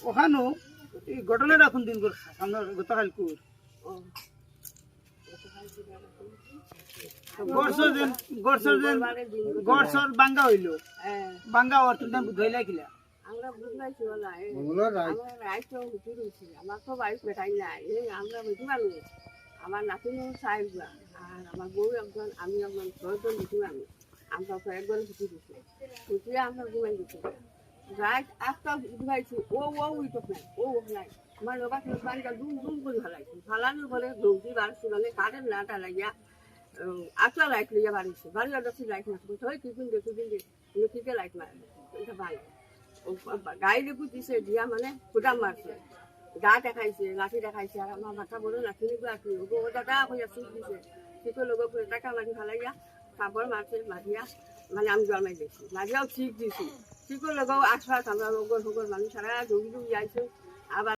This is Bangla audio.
ওখানেও এই ঘটনাটা কোন দিন সামনে গতকাল কুর গড়সর বাঙ্গা হইল বাঙ্গা হওয়ার তুমি ধইলা কিলা আমরা বুঝলাইছি বলা আমার রাইট হুটি রয়েছি আমার তো বাইক বেটাই নাই এই আমরা বুঝতে পারবো আমার নাতিনও সাহেব আর আমার বউ একজন আমি একজন 6 জন বুঝতে পারবো আমরা তো একবার হুটি দিচ্ছি হুটিয়ে আমরা ঘুমাই দিচ্ছি রাইট একটা ঘুমাইছি ও উইটো নাই ও নাই আমার লোক বাড়িটা দুম দুম করে ফেলাইছি ফালানোর পরে দৌড়ি বাড়ছি মানে কারেন্ট নাটা লাগিয়া আটলা লাইট লইয়া বাড়িছে বাড়িটা দেখছি লাইট মারছে তো কিছুদিন দেখুদিন লাইট মারে এটা ভালো গাড়ি পুতিছে দিয়া মানে ফুটাম মারছে গা দেখাইছে লাঠি দেখাইছে আর আমার মাথা বড় লাঠি নিয়ে আসি ও দাদা হইয়া চুপ দিছে সেটা লোক টাকা মারি ফেলাইয়া কাপড় মারছে মারিয়া মানে আমি জন্মাই দিয়েছি মারিয়াও ঠিক দিছি ঠিক লোক আশপাশ আমরা লোক মানুষ সারা দৌড়ি দৌড়ি যাইছে আবার